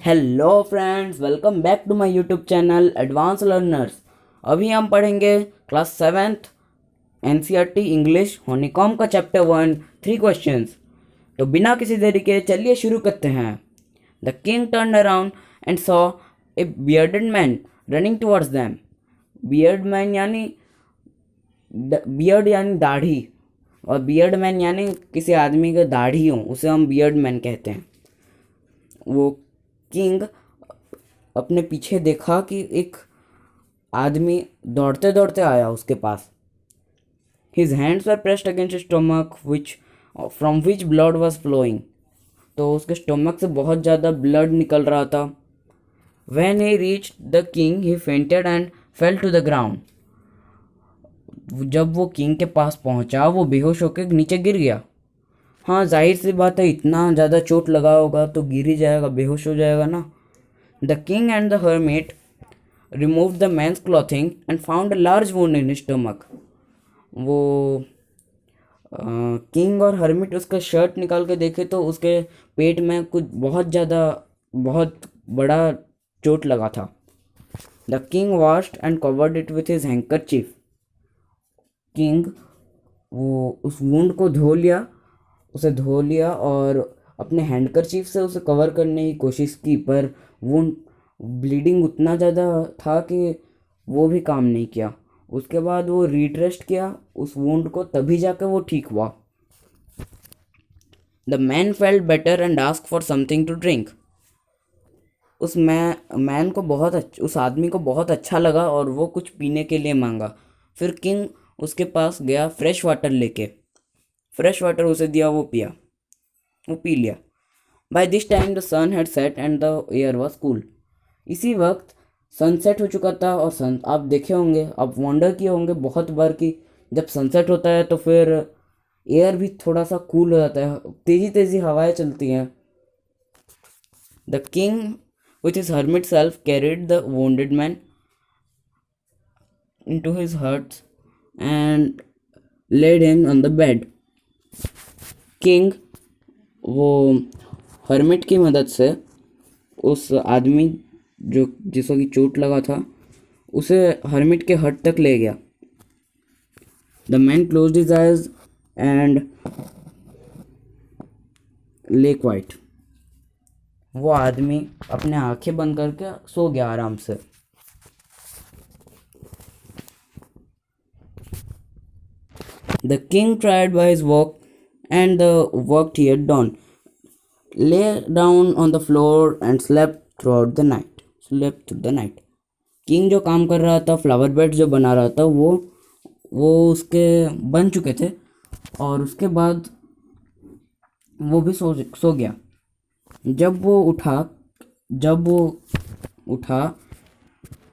Hello friends, welcome back to my YouTube channel advance learners. अभी हम पढ़ेंगे class seventh NCERT English honeycomb का chapter 1 3 questions. तो बिना किसी देरी के चलिए शुरू करते हैं। The king turn around and saw a bearded man running towards them. Beard man यानी बियर्ड यानी दाढ़ी, और बियर्ड मैन यानी किसी आदमी का दाढ़ी हो, उसे हम बियर्ड मैन कहते हैं। वो किंग अपने पीछे देखा कि एक आदमी दौड़ते दौड़ते आया उसके पास। His hands were pressed against stomach which from which blood was flowing. तो उसके स्टोमक से बहुत ज़्यादा ब्लड निकल रहा था। When he reach the king he fainted and fell to the ground. जब वो किंग के पास पहुंचा वो बेहोश होकर नीचे गिर गया। हाँ, जाहिर सी बात है, इतना ज़्यादा चोट लगा होगा तो गिर ही जाएगा, बेहोश हो जाएगा ना। The king and the hermit removed the man's clothing and found a large wound in his stomach. वो किंग और हर्मिट उसका शर्ट निकाल के देखे तो उसके पेट में कुछ बहुत बड़ा चोट लगा था। The king washed and covered it with his handkerchief. King वो उस वुंड को धो लिया और अपने हैंडकरचीफ से उसे कवर करने की कोशिश की, पर वुंड ब्लीडिंग उतना ज़्यादा था कि वो भी काम नहीं किया। उसके बाद वो रीड्रेस्ट किया उस वुंड को, तभी जाकर वो ठीक हुआ। The man felt better and ask for something to drink. उस आदमी को बहुत अच्छा लगा और वो कुछ पीने के लिए मांगा। फिर किंग उसके पास गया फ्रेश वाटर लेके। फ्रेश वाटर उसे दिया, वो पी लिया। By this time the sun had set and the air was cool. इसी वक्त सनसेट हो चुका था और आप देखे होंगे, आप वंडर किए होंगे बहुत बार कि जब सनसेट होता है तो फिर एयर भी थोड़ा सा कूल हो जाता है, तेज़ी तेज़ी हवाएं चलती हैं। The king with his hermit self carried the wounded man into his hut and laid him on the bed. King वो हर्मिट की मदद से उस आदमी जिसको की चोट लगा था उसे हर्मिट के हट तक ले गया। The man closed his eyes and ले क्वाइट। वो आदमी अपने आंखें बंद करके सो गया आराम से। The king tried by his work and the work he had done, lay down on the floor and slept through the night. King जो काम कर रहा था, फ्लावर बेड जो बना रहा था, वो उसके बन चुके थे और उसके बाद वो भी सो गया। जब वो उठा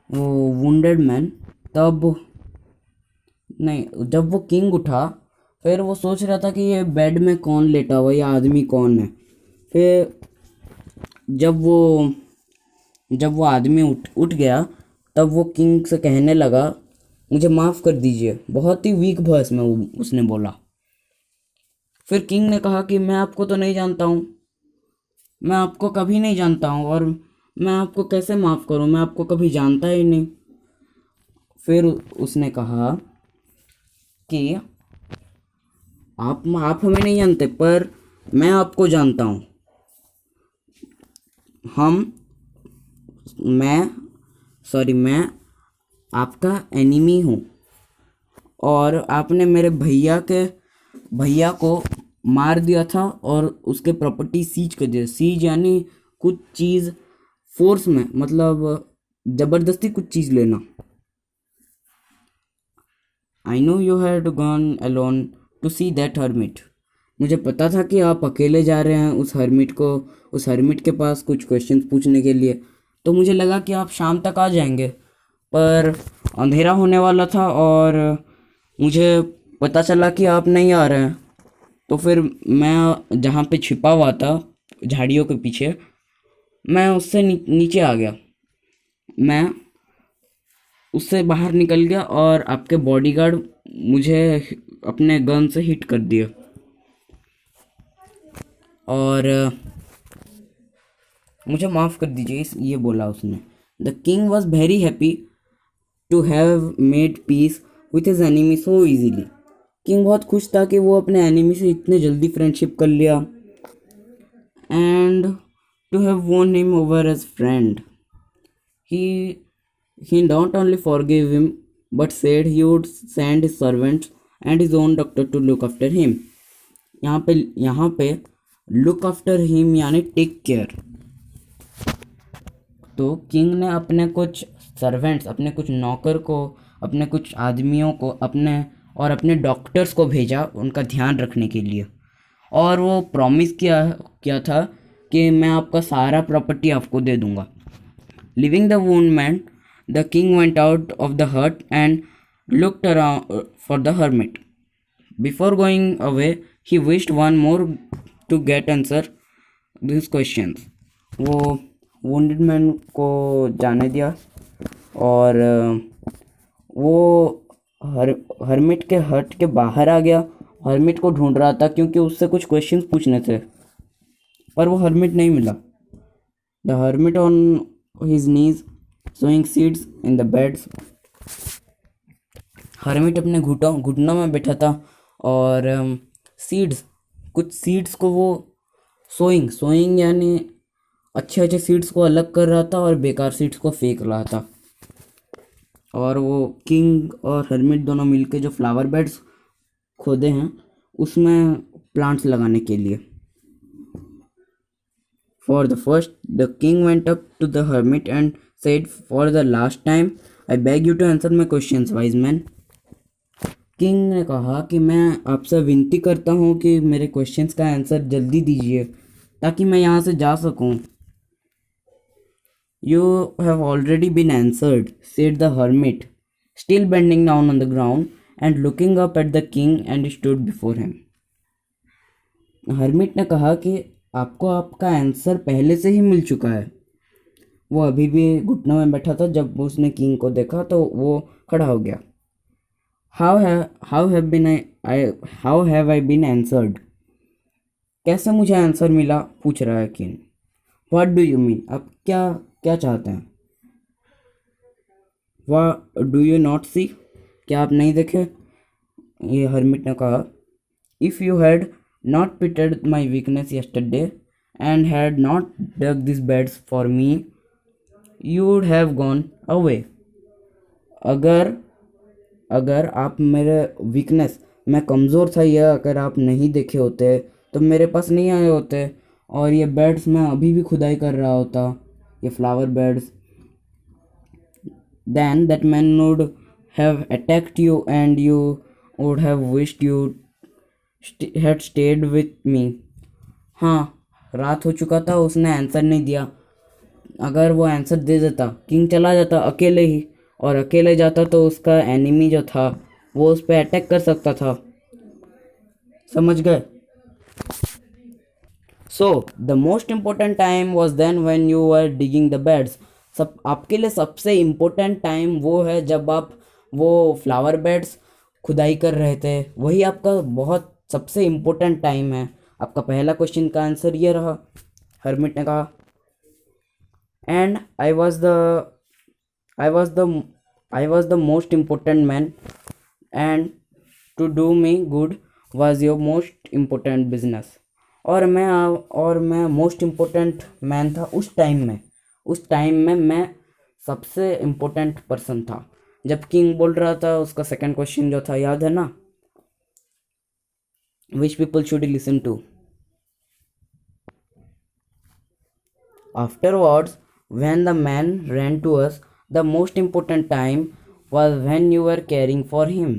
वो वुंडेड मैन, जब वो किंग उठा फिर वो सोच रहा था कि ये बेड में कौन लेटा हुआ, ये आदमी कौन है। फिर जब वो आदमी उठ गया तब वो किंग से कहने लगा, मुझे माफ़ कर दीजिए। बहुत ही वीक वॉइस में उसने बोला। फिर किंग ने कहा कि मैं आपको तो नहीं जानता हूँ, मैं आपको कभी नहीं जानता हूँ और मैं आपको कैसे माफ़ करूँ, मैं आपको कभी जानता ही नहीं। फिर उसने कहा कि आप हमें नहीं जानते पर मैं आपको जानता हूँ। मैं आपका एनिमी हूँ और आपने मेरे भैया को मार दिया था और उसके प्रॉपर्टी सीज कर दिया। सीज यानी कुछ चीज़ फोर्स में, मतलब ज़बरदस्ती कुछ चीज़ लेना। I know you had gone alone to see that hermit. मुझे पता था कि आप अकेले जा रहे हैं उस hermit के पास कुछ क्वेश्चन पूछने के लिए, तो मुझे लगा कि आप शाम तक आ जाएंगे, पर अंधेरा होने वाला था और मुझे पता चला कि आप नहीं आ रहे हैं। तो फिर मैं जहाँ पे छिपा हुआ था झाड़ियों के पीछे, मैं उससे नीचे आ गया। मैं उससे बाहर निकल गया और आपके बॉडीगार्ड मुझे अपने गन से हिट कर दिया और मुझे माफ़ कर दीजिए, ये बोला उसने। The king was very happy to have made peace with his enemy so easily. King बहुत खुश था कि वो अपने एनिमी से इतने जल्दी फ्रेंडशिप कर लिया, and to have won him over as friend. He not only forgave him but said he would send his servants and his own doctor to look after him. यहाँ पे लुक आफ्टर हिम यानी take care. तो king ने अपने कुछ servants, अपने कुछ नौकर को, अपने कुछ आदमियों को, अपने डॉक्टर्स को भेजा उनका ध्यान रखने के लिए। और वो प्रॉमिस किया था कि मैं आपका सारा प्रॉपर्टी आपको दे दूंगा। Leaving the wound man, the king went out of the hut and looked around for the hermit. Before going away he wished one more to get answer this questions. वो वुंडेड मैन को जाने दिया और वो hermit के हट के बाहर आ गया। हर्मिट को ढूंढ रहा था क्योंकि उससे कुछ क्वेश्चंस पूछने थे, पर वो हर्मिट नहीं मिला। The hermit on his knees sowing seeds in the beds. Hermit अपने घुटनों में बैठा था और कुछ सीड्स को वो सोइंग यानी अच्छे अच्छे सीड्स को अलग कर रहा था और बेकार सीड्स को फेंक रहा था। और वो किंग और हर्मिट दोनों मिलके जो फ्लावर बेड्स खोदे हैं उसमें प्लांट्स लगाने के लिए। For the first, the king went up to the hermit and said, "For the last time, I beg you to answer my questions, wise man." King ने कहा कि मैं आपसे विनती करता हूँ कि मेरे क्वेश्चंस का आंसर जल्दी दीजिए ताकि मैं यहाँ से जा सकूँ। You have already been answered, said the hermit, still bending down on the ground and looking up at the king and stood before him. Hermit ने कहा कि आपको आपका आंसर पहले से ही मिल चुका है। वो अभी भी घुटनों में बैठा था। जब उसने किंग को देखा तो वो खड़ा हो गया। How have I been answered? कैसे मुझे आंसर मिला, पूछ रहा है king. What do you mean? आप क्या चाहते हैं? What do you not see? क्या आप नहीं देखे? ये हर्मिट ने कहा। If you had not pitied my weakness yesterday and had not dug these beds for me, you would have gone away. अगर आप मेरे वीकनेस, मैं कमज़ोर था, यह अगर आप नहीं देखे होते तो मेरे पास नहीं आए होते और ये बेड्स मैं अभी भी खुदाई कर रहा होता, ये flower beds. then that man would have attacked you and you would have wished you had stayed with me. हाँ, रात हो चुका था, उसने आंसर नहीं दिया। अगर वो आंसर दे देता, किंग चला जाता अकेले ही, और अकेले जाता तो उसका एनिमी जो था वो उस पर अटैक कर सकता था। समझ गए? So the most important time was then when you were digging the beds. आपके लिए सबसे इम्पोर्टेंट टाइम वो है जब आप वो फ्लावर बेड्स खुदाई कर रहे थे। वही आपका बहुत सबसे इम्पोर्टेंट टाइम है। आपका पहला क्वेश्चन का आंसर ये रहा। हर्मिट ने कहा, and I was the most important man and to do me good was your most important business. और मैं मोस्ट इम्पोर्टेंट मैन था उस टाइम में मैं सबसे इम्पोर्टेंट पर्सन था। जब किंग बोल रहा था, उसका सेकंड क्वेश्चन जो था, याद है ना? Which people should you listen to? Afterwards, when the man ran to us, the most important time was when you were caring for him.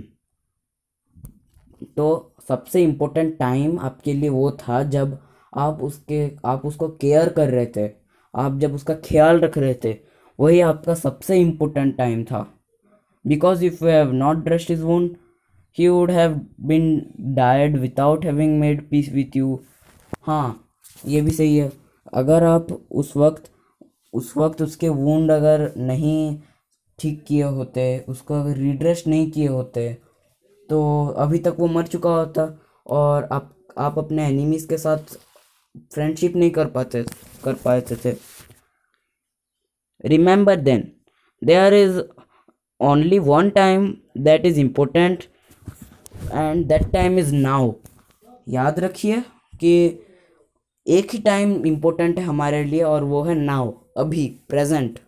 तो सबसे इम्पोर्टेंट टाइम आपके लिए वो था जब आप उसको केयर कर रहे थे, आप जब उसका ख्याल रख रहे थे, वही आपका सबसे इम्पोर्टेंट टाइम था। Because if you have not dressed his wound, he would have been died without having made peace with you. हाँ, ये भी सही है। अगर आप उस वक्त उसके वुंड अगर नहीं ठीक किए होते, उसको अगर रिड्रेस नहीं किए होते, तो अभी तक वो मर चुका होता और आप अपने एनिमीज़ के साथ फ्रेंडशिप नहीं कर पाते थे। Remember then, there is only one time that is important and that time is now. याद रखिए कि एक ही टाइम इम्पोर्टेंट है हमारे लिए और वो है नाउ, अभी, present.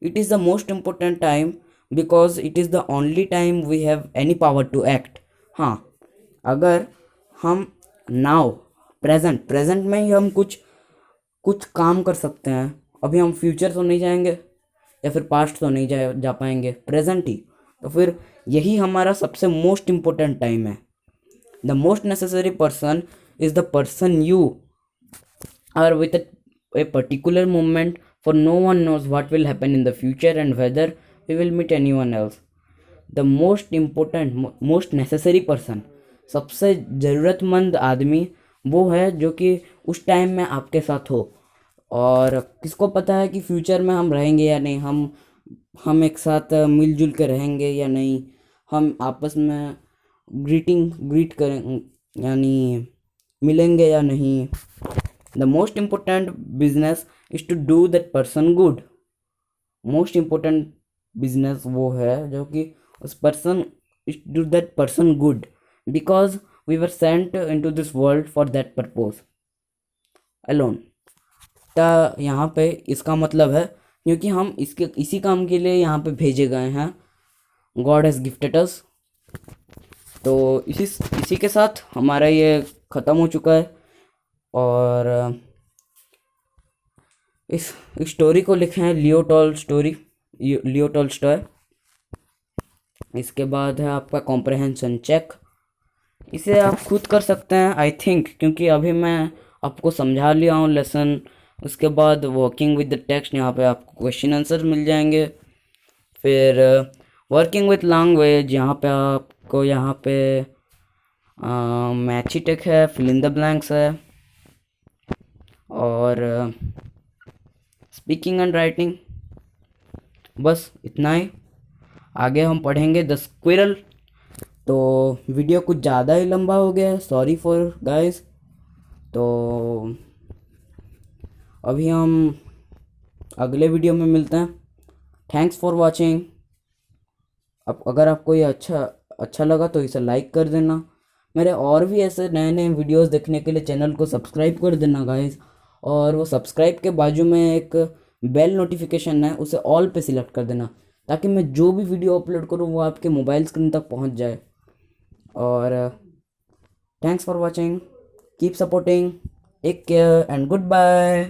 It is the most important time because it is the only time we have any power to act. हाँ, अगर हम नाउ, प्रेजेंट में ही हम कुछ काम कर सकते हैं. अभी हम फ्यूचर तो नहीं जाएंगे या फिर पास्ट तो नहीं जा पाएंगे, प्रेजेंट ही. तो फिर यही हमारा सबसे मोस्ट इम्पोर्टेंट टाइम है. The most necessary person is the person you are with a particular moment, for no one knows what will happen in the future and whether we will meet anyone else. The most important, most necessary person, सबसे ज़रूरतमंद आदमी वो है जो कि उस time में आपके साथ हो. और किसको पता है कि फ्यूचर में हम रहेंगे या नहीं, हम एक साथ मिलजुल के रहेंगे या नहीं, हम आपस में ग्रीट करें यानी मिलेंगे या नहीं. The most important business is to do that person good. Most important business वो है जो कि उस person is to do that person good because we were sent into this world for that purpose alone. ता यहाँ पे इसका मतलब है क्योंकि हम इसी काम के लिए यहाँ पे भेजे गए हैं. God has gifted us. तो इसी के साथ हमारा ये ख़त्म हो चुका है. और इस स्टोरी को लिखे हैं लियो टॉल्स्टॉय. इसके बाद है आपका कॉम्प्रहेंशन चेक. इसे आप खुद कर सकते हैं आई थिंक, क्योंकि अभी मैं आपको समझा लिया हूँ लेसन. उसके बाद वर्किंग विद द टेक्स्ट, यहाँ पे आपको क्वेश्चन आंसर मिल जाएंगे. फिर वर्किंग विद लैंग्वेज, यहाँ पे मैची टेक है, फिल इन द ब्लैंक्स है, और स्पीकिंग एंड राइटिंग. बस इतना ही. आगे हम पढ़ेंगे द स्क्विरल. तो वीडियो कुछ ज़्यादा ही लंबा हो गया है, सॉरी फॉर गाइस. तो अभी हम अगले वीडियो में मिलते हैं. Thanks for watching. अब अगर आपको ये अच्छा लगा तो इसे लाइक कर देना. मेरे और भी ऐसे नए नए वीडियोस देखने के लिए चैनल को सब्सक्राइब कर देना गाइस. और वो सब्सक्राइब के बाजू में एक बेल नोटिफिकेशन है, उसे ऑल पे सिलेक्ट कर देना ताकि मैं जो भी वीडियो अपलोड करूँ वो आपके मोबाइल स्क्रीन तक पहुंच जाए. और thanks for watching. Keep supporting. Take care and good bye.